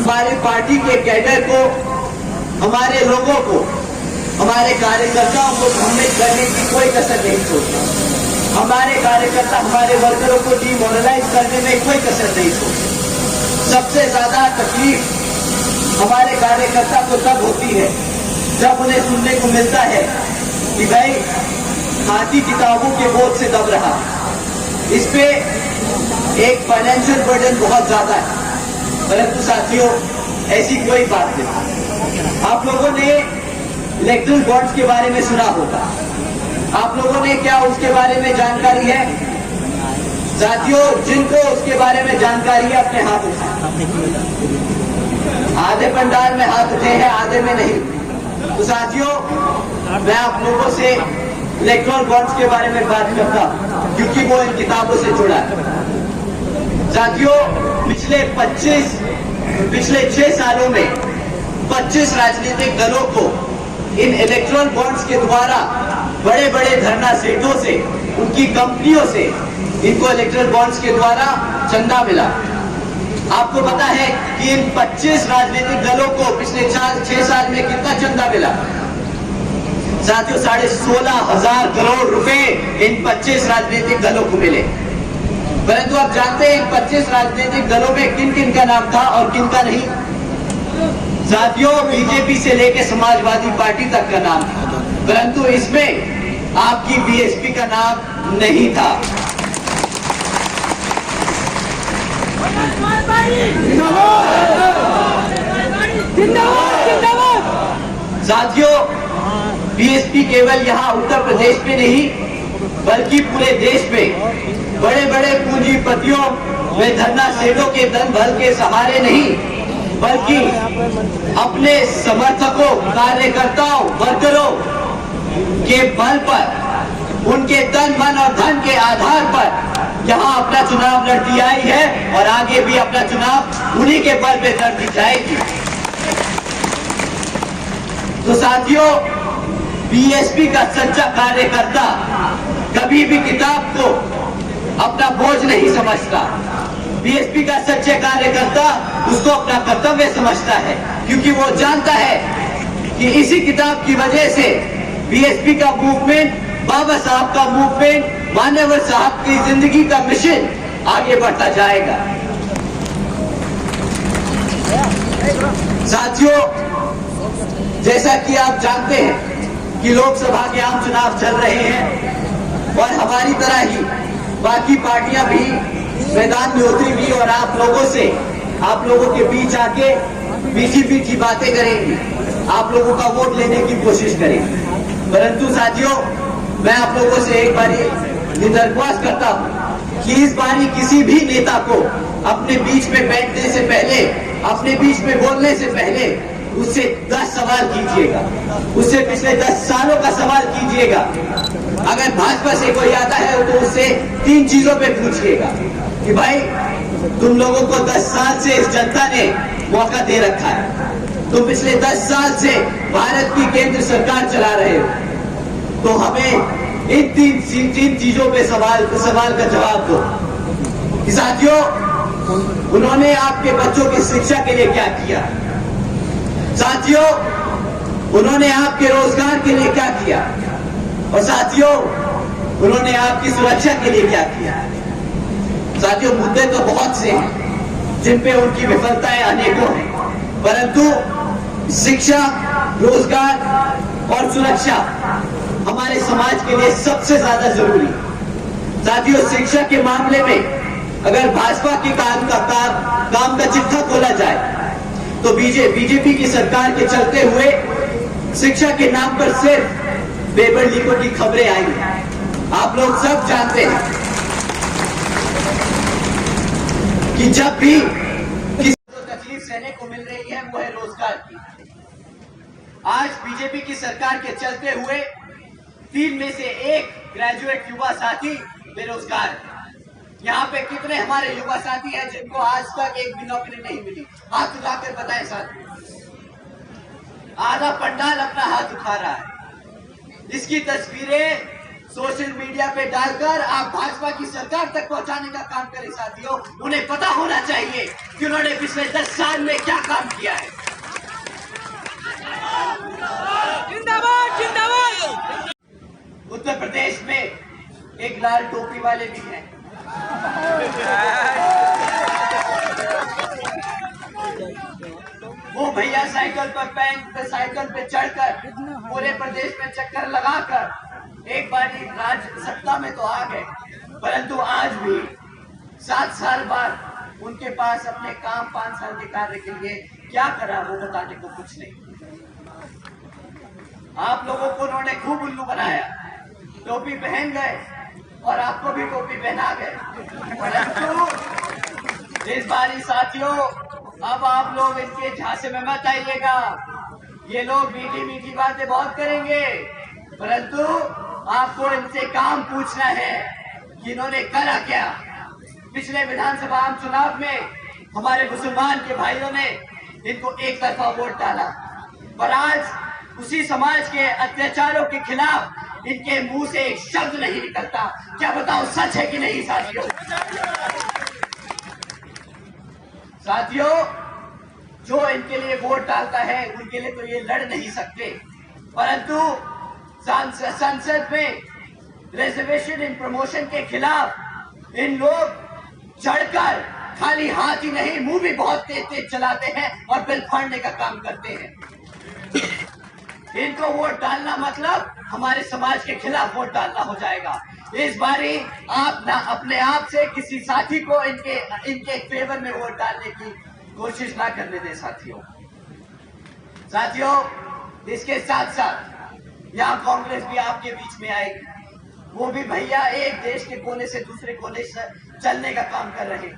हमारी पार्टी के कैडर को, हमारे लोगों को, हमारे कार्यकर्ताओं को भ्रमित करने की कोई कसर नहीं छोड़ता। हमारे कार्यकर्ता, हमारे वर्करों को डिमोरलाइज करने में कोई कसर नहीं छोड़ता। सबसे ज्यादा तकलीफ हमारे कार्यकर्ता को तब होती है जब उन्हें सुनने को मिलता है कि भाई हाथी किताबों के बोझ से दब रहा। इस पे एक फाइनेंशियल बर्डन बहुत ज्यादा है, परंतु साथियों ऐसी कोई बात नहीं। आप लोगों ने इलेक्ट्रल बॉन्ड्स के बारे में सुना होगा, आप लोगों ने क्या उसके बारे में जानकारी है? साथियों, जिनको उसके बारे में जानकारी है अपने हाथ उठाएं। आधे पंडाल में हाथ उठे हैं, आधे में नहीं। तो साथियों, मैं आप लोगों से इलेक्ट्रल बॉन्ड्स के बारे में बात करता हूं क्योंकि वो इन किताबों से जुड़ा है। साथियों, पिछले 6 सालों में 25 राजनीतिक दलों को इन इलेक्ट्रल बॉन्ड्स के द्वारा बड़े बड़े धरना सेठों से, उनकी कंपनियों से इनको इलेक्ट्रल बॉन्ड्स के द्वारा चंदा मिला। आपको पता है कि इन 25 राजनीतिक दलों को पिछले 6 साल में कितना चंदा मिला? साथियों, 16,500 करोड़ रुपए इन 25 राजनीतिक दलों को मिले। परंतु आप जानते हैं इन 25 राजनीतिक दलों में किन किन का नाम था और किन का नहीं? साथियों, बीजेपी से लेकर समाजवादी पार्टी तक का नाम था, परंतु इसमें आपकी बीएसपी का नाम नहीं था। साथियों, बीएसपी केवल यहाँ उत्तर प्रदेश में नहीं बल्कि पूरे देश में बड़े बड़े पूंजीपतियों व धरना सेठों के धन बल के सहारे नहीं बल्कि अपने समर्थकों, कार्यकर्ताओं, वर्करों के बल पर, उनके तन मन और धन के आधार पर यहाँ अपना चुनाव लड़ती आई है और आगे भी अपना चुनाव उन्हीं के बल पे लड़ती जाएगी। तो साथियों, बीएसपी का सच्चा कार्यकर्ता कभी भी किताब को अपना बोझ नहीं समझता। बीएसपी का सच्चा कार्यकर्ता उसको अपना कर्तव्य समझता है, क्योंकि वो जानता है कि इसी किताब की वजह से बीएसपी का मूवमेंट, बाबा साहब का मूवमेंट, मान्यवर साहब की जिंदगी का मिशन आगे बढ़ता जाएगा। साथियों, जैसा कि आप जानते हैं कि लोकसभा के आम चुनाव चल रहे हैं और हमारी तरह ही बाकी पार्टियां भी मैदान में उतरी हुई और आप लोगों के बीच आके मीठी बातें करेंगी, आप लोगों का वोट लेने की कोशिश करेंगी। परंतु साथियों, मैं आप लोगों से एक बारी ये दरख्वास्त करता हूं कि इस बारी किसी भी नेता को अपने बीच में बैठने से पहले, अपने बीच में बोलने से पहले उससे 10 सवाल कीजिएगा, उससे पिछले 10 सालों का सवाल कीजिएगा। अगर भाजपा से कोई आता है तो उससे 3 चीजों पे पूछिएगा कि भाई तुम लोगों को 10 साल से इस जनता ने मौका दे रखा है, तुम पिछले 10 साल से भारत की केंद्र सरकार चला रहे हो, तो हमें इन 3 चीजों पे सवाल का जवाब दो। साथियों, उन्होंने आपके बच्चों की शिक्षा के लिए क्या किया? साथियों, उन्होंने आपके रोजगार के लिए क्या किया? और साथियों, उन्होंने आपकी सुरक्षा के लिए क्या किया? साथियों, मुद्दे तो बहुत से हैं जिन पे उनकी विफलताएं अनेकों हैं, परंतु शिक्षा, रोजगार और सुरक्षा हमारे समाज के लिए सबसे ज्यादा जरूरी। साथियों, शिक्षा के मामले में अगर भाजपा के काम का चिट्ठा खोला जाए तो बीजेपी की सरकार के चलते हुए शिक्षा के नाम पर सिर्फ पेपर लीकों की खबरें आई। आप लोग सब जानते हैं कि जब भी किसी को तकलीफ सहने को मिल रही है वो है रोजगार की। आज बीजेपी की सरकार के चलते हुए 3 में से 1 ग्रेजुएट युवा साथी बेरोजगार है। यहाँ पे कितने हमारे युवा साथी हैं जिनको आज तक एक भी नौकरी नहीं मिली? हाथ उठाकर बताएं साथी। आधा पंडाल अपना हाथ उठा रहा है। इसकी तस्वीरें सोशल मीडिया पे डालकर आप भाजपा की सरकार तक पहुंचाने का काम करें साथियों। उन्हें पता होना चाहिए कि उन्होंने पिछले 10 साल में क्या काम किया है। जिंदाबाद जिंदाबाद। उत्तर प्रदेश में एक लाल टोपी वाले भी हैं। वो भैया साइकिल पे चढ़कर पूरे प्रदेश में चक्कर लगाकर एक बारी राज्य सत्ता में तो आ गए, परंतु आज भी 7 साल बाद उनके पास अपने काम 5 साल के कार्य के लिए क्या करा वो बताने को कुछ नहीं। आप लोगों को उन्होंने खूब उल्लू बनाया, टोपी पहन गए और आपको भी टोपी पहना गए, परंतु इस बारी साथियों अब आप लोग इनके झांसे में मत आइएगा। ये लोग मीठी मीठी बातें बहुत करेंगे, परंतु आपको इनसे काम पूछना है कि इन्होंने करा क्या। पिछले विधानसभा आम चुनाव में हमारे मुसलमान के भाइयों ने इनको एक तरफा वोट डाला, पर आज उसी समाज के अत्याचारों के खिलाफ इनके मुंह से एक शब्द नहीं निकलता। क्या बताओ, सच है कि नहीं साथियों? साथियों, जो इनके लिए वोट डालता है उनके लिए तो ये लड़ नहीं सकते, परंतु संसद में रिजर्वेशन इन प्रमोशन के खिलाफ इन लोग चढ़कर खाली हाथ ही नहीं मुंह भी बहुत तेज तेज चलाते हैं और बिल फाड़ने का काम करते हैं। इनको वोट डालना मतलब हमारे समाज के खिलाफ वोट डालना हो जाएगा। इस बारी आप ना अपने आप से किसी साथी को इनके फेवर में वोट डालने की कोशिश ना करने दें साथियों। इसके साथ साथ यहाँ कांग्रेस भी आपके बीच में आएगी। वो भी भैया एक देश के कोने से दूसरे कोने से चलने का काम कर रहे हैं,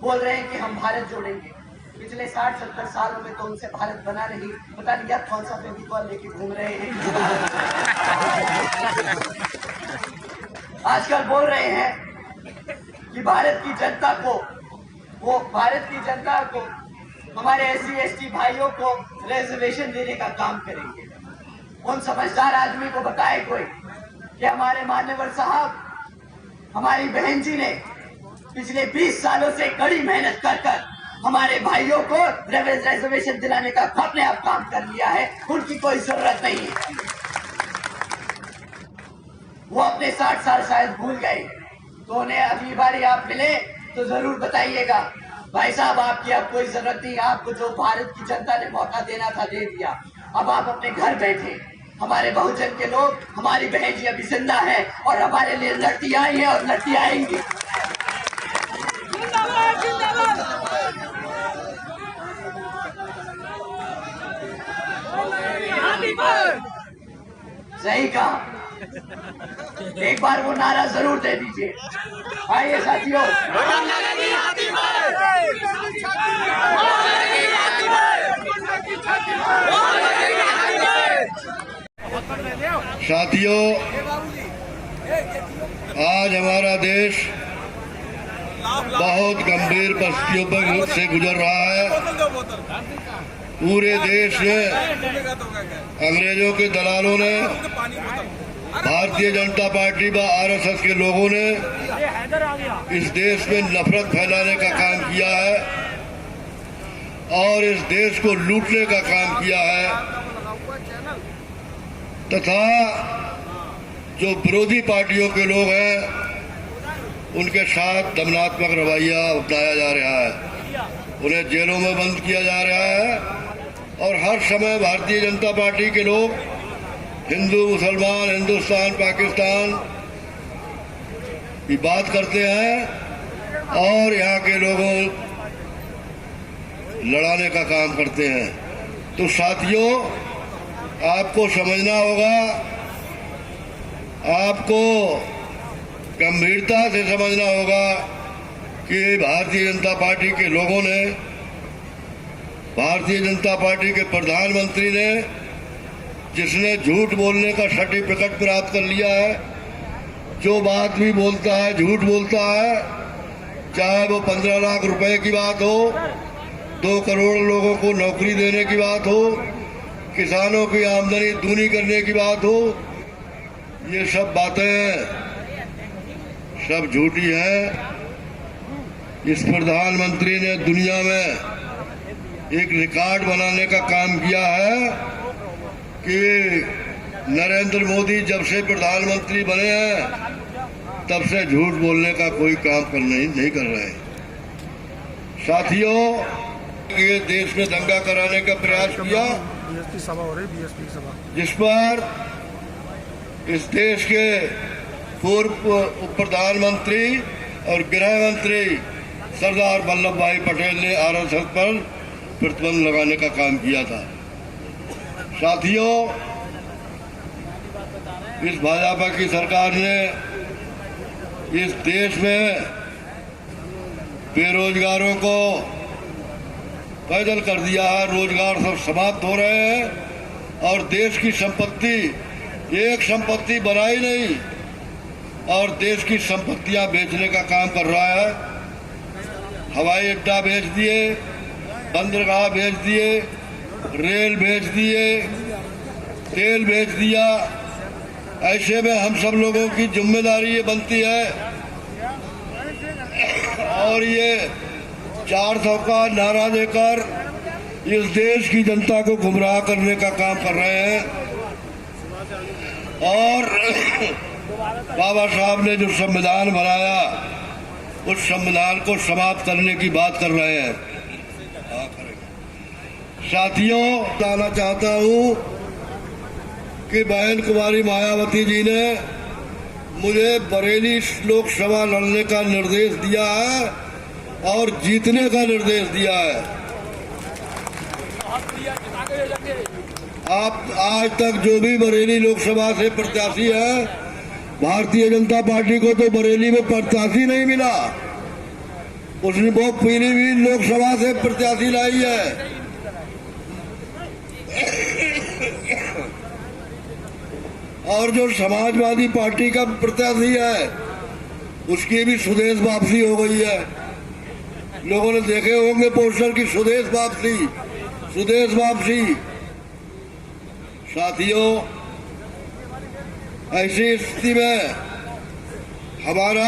बोल रहे हैं कि हम भारत जोड़ेंगे। पिछले 60-70 सालों में तो उनसे भारत बना नहीं, पता नहीं यार कौन सा फेविकॉल लेके घूम रहे हैं। आजकल बोल रहे हैं कि भारत की जनता को हमारे SC/ST भाइयों को रिजर्वेशन देने का काम करेंगे। उन समझदार आदमी को बताए कोई कि हमारे मान्यवर साहब, हमारी बहन जी ने पिछले 20 सालों से कड़ी मेहनत कर हमारे भाइयों को रिजर्वेशन दिलाने का अपने आप काम कर लिया है, उनकी कोई जरूरत नहीं है। वो अपने 60 साल शायद भूल गए, तो उन्हें अगली बारी आप मिले तो जरूर बताइएगा, भाई साहब आपकी अब कोई जरूरत नहीं, आपको जो भारत की जनता ने मौका देना था दे दिया, अब आप अपने घर बैठे। हमारे बहुजन के लोग, हमारी बहन जी अभी जिंदा है और हमारे लिए लड़ती आई है और लड़ती आएंगी। सही कहा, एक बार वो नारा जरूर दे दीजिए। आइए साथियों, आज हमारा देश बहुत गंभीर परिस्थितियों से गुजर रहा है। पूरे देश में अंग्रेजों के दलालों ने, भारतीय जनता पार्टी व RSS के लोगों ने इस देश में नफरत फैलाने का काम किया है और इस देश को लूटने का काम किया है, तथा जो विरोधी पार्टियों के लोग हैं उनके साथ दमनात्मक रवैया अपनाया जा रहा है। उन्हें जेलों में बंद किया जा रहा है और हर समय भारतीय जनता पार्टी के लोग हिंदू मुसलमान, हिंदुस्तान पाकिस्तान की बात करते हैं और यहाँ के लोगों लड़ाने का काम करते हैं। तो साथियों, आपको समझना होगा, आपको गंभीरता से समझना होगा कि भारतीय जनता पार्टी के लोगों ने, भारतीय जनता पार्टी के प्रधानमंत्री ने, जिसने झूठ बोलने का सर्टिफिकेट प्राप्त कर लिया है, जो बात भी बोलता है झूठ बोलता है, चाहे वो 15 लाख रुपए की बात हो, 2 करोड़ लोगों को नौकरी देने की बात हो, किसानों की आमदनी दूनी करने की बात हो, ये सब बातें सब झूठी हैं। इस प्रधानमंत्री ने दुनिया में एक रिकॉर्ड बनाने का काम किया है कि नरेंद्र मोदी जब से प्रधानमंत्री बने हैं तब से झूठ बोलने का कोई काम नहीं कर रहे हैं। साथियों, ये देश में दंगा कराने का प्रयास किया, बीएसपी सभा हो रही, बीएसपी सभा, जिस पर इस देश के पूर्व उप प्रधानमंत्री और गृह मंत्री सरदार वल्लभ भाई पटेल ने आरएसएस पर प्रतिबंध लगाने का काम किया था। साथियों, इस भाजपा की सरकार ने इस देश में बेरोजगारों को पैदल कर दिया है, रोजगार सब समाप्त हो रहे हैं और देश की संपत्ति एक संपत्ति बनाई नहीं और देश की संपत्तियां बेचने का काम कर रहा है। हवाई अड्डा बेच दिए, बंदरगाह बेच दिए, रेल बेच दिए, तेल बेच दिया। ऐसे में हम सब लोगों की जिम्मेदारी ये बनती है और ये 400 का नारा देकर इस देश की जनता को गुमराह करने का काम कर रहे हैं और बाबा साहब ने जो संविधान बनाया उस संविधान को समाप्त करने की बात कर रहे हैं। साथियों, बताना चाहता हूं कि बहन कुमारी मायावती जी ने मुझे बरेली लोकसभा लड़ने का निर्देश दिया है और जीतने का निर्देश दिया है। आप आज तक जो भी बरेली लोकसभा से प्रत्याशी है, भारतीय जनता पार्टी को तो बरेली में प्रत्याशी नहीं मिला, उसने वो पीलीभीत लोकसभा से प्रत्याशी लाई है। और जो समाजवादी पार्टी का प्रत्याशी है उसकी भी स्वदेश वापसी हो गई है। लोगों ने देखे होंगे पोस्टर की स्वदेश वापसी, स्वदेश वापसी। साथियों, ऐसी स्थिति में हमारा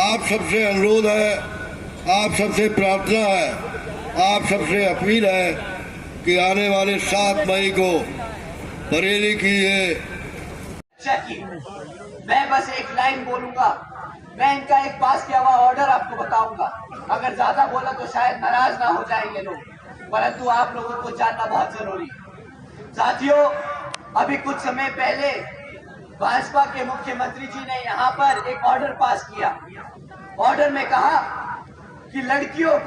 आप सबसे अनुरोध है, आप सबसे प्रार्थना है, आप सबसे अपील है कि आने वाले 7 मई को बरेली की ये मैं बस एक लाइन बोलूंगा, मैं इनका एक पास किया हुआ ऑर्डर आपको बताऊंगा। अगर ज्यादा बोला तो शायद नाराज ना हो जाएंगे लोग, परंतु आप लोगों को जानना बहुत जरूरी। साथियों, अभी कुछ समय पहले भाजपा के मुख्यमंत्री जी ने यहाँ पर एक ऑर्डर पास किया। ऑर्डर में कहा कि लड़कियों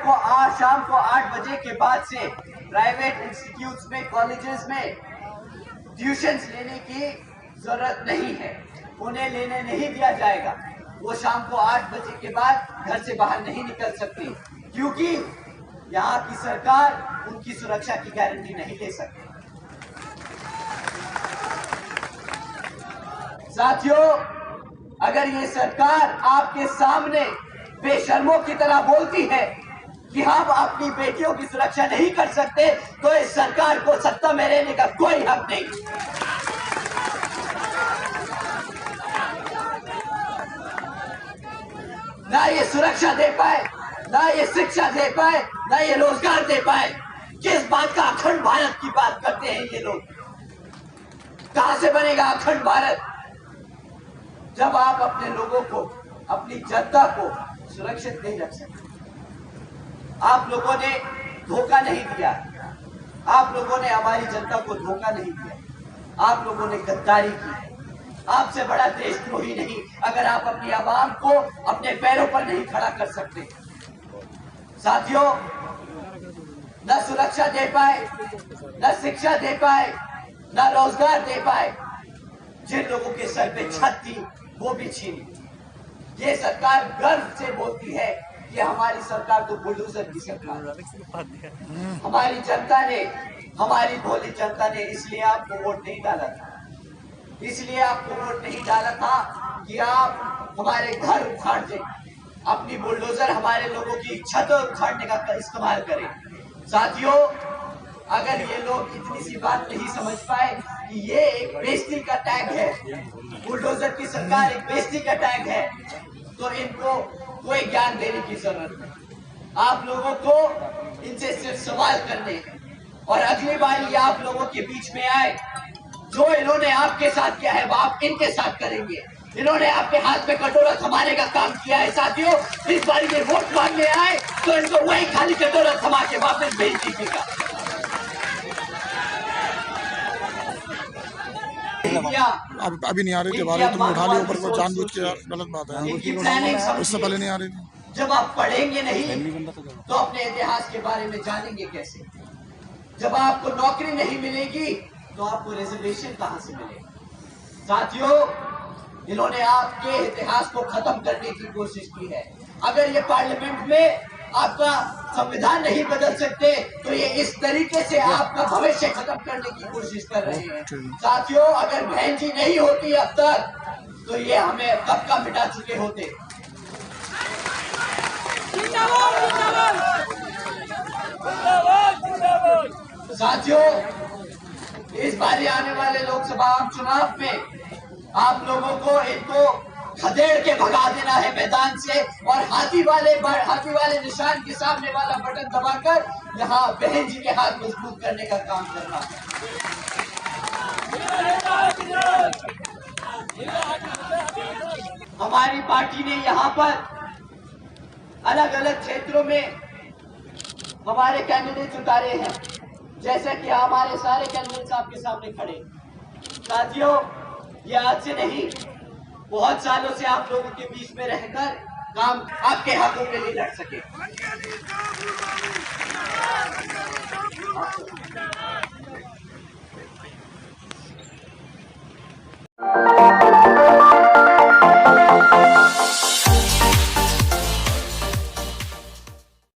को आज शाम को 8 बजे के बाद से प्राइवेट इंस्टीट्यूट्स में, कॉलेजेस में ट्यूशंस लेने की जरूरत नहीं है, उन्हें लेने नहीं दिया जाएगा। वो शाम को 8 बजे के बाद घर से बाहर नहीं निकल सकती, क्योंकि यहाँ की सरकार उनकी सुरक्षा की गारंटी नहीं ले सकती। साथियों, अगर ये सरकार आपके सामने बेशर्मों की तरह बोलती है कि हम अपनी बेटियों की सुरक्षा नहीं कर सकते, तो इस सरकार को सत्ता में रहने का कोई हक नहीं। ना ये सुरक्षा दे पाए, ना ये शिक्षा दे पाए, ना ये रोजगार दे पाए। किस बात का अखंड भारत की बात करते हैं ये लोग? कहां से बनेगा अखंड भारत जब आप अपने लोगों को, अपनी जनता को सुरक्षित नहीं रख सकते? आप लोगों ने धोखा नहीं दिया, आप लोगों ने हमारी जनता को धोखा नहीं दिया, आप लोगों ने गद्दारी की। आपसे बड़ा देशद्रोही नहीं अगर आप अपनी आवाम को अपने पैरों पर नहीं खड़ा कर सकते। साथियों, न सुरक्षा दे पाए, न शिक्षा दे पाए, न रोजगार दे पाए, जिन लोगों के सर पे छत थी वो भी छीनी। ये सरकार गर्व से बोलती है कि हमारी सरकार तो बुलडोजर की सरकार। हमारी जनता ने, हमारी भोली जनता ने इसलिए आपको वोट नहीं डाला था, इसलिए आपको वोट नहीं डाला था कि आप हमारे घर उखाड़ दें, अपनी बुलडोजर हमारे लोगों की छत उखाड़ने का इस्तेमाल करें। साथियों, अगर ये लोग इतनी सी बात नहीं समझ पाए कि ये एक बेइज्जती का टैग है, बुलडोजर की सरकार एक बेइज्जती का टैग है, तो इनको कोई ज्ञान देने की जरूरत नहीं। आप लोगों को इनसे सिर्फ सवाल करने हैं और अगली बार ये आप लोगों के बीच में आए, जो इन्होंने आपके साथ किया है वो आप इनके साथ करेंगे। इन्होंने आपके हाथ में कटोरा थमाने का काम किया है साथियों, इस बार ये वोट मांगने आए तो इनको वही खाली कटोरा थमा के वापस भेज दीजिएगा। अब अभी नहीं आ रही थी, बारे तुम उठा लियो ऊपर को, जानबूझ के गलत बात है, उससे पहले नहीं आ रही थी। जब आप पढ़ेंगे नहीं तो अपने इतिहास के बारे में जानेंगे कैसे? जब आपको नौकरी नहीं मिलेगी तो आपको रिजर्वेशन कहां से मिलेगा? साथियों, इन्होंने आपके इतिहास को खत्म करने की कोशिश की है। अगर ये पार्लियामेंट में आपका संविधान नहीं बदल सकते तो ये इस तरीके से आपका भविष्य खत्म करने की कोशिश कर रहे हैं। साथियों, अगर बहन जी नहीं होती अब तक तो ये हमें कब का मिटा चुके होते। साथियों, इस बार आने वाले लोकसभा चुनाव में आप लोगों को इनको खदेड़ के भगा देना है मैदान से और हाथी वाले निशान के सामने वाला बटन दबाकर यहाँ बहन जी के हाथ मजबूत करने का काम करना है। हमारी पार्टी ने यहाँ पर अलग अलग क्षेत्रों में हमारे कैंडिडेट उतारे हैं, जैसा कि हमारे सारे कैंडिडेट्स आपके सामने खड़े। साथियों, ये आज से नहीं, बहुत सालों से आप लोगों के बीच में रहकर काम आपके हकों के लिए लड़ सके।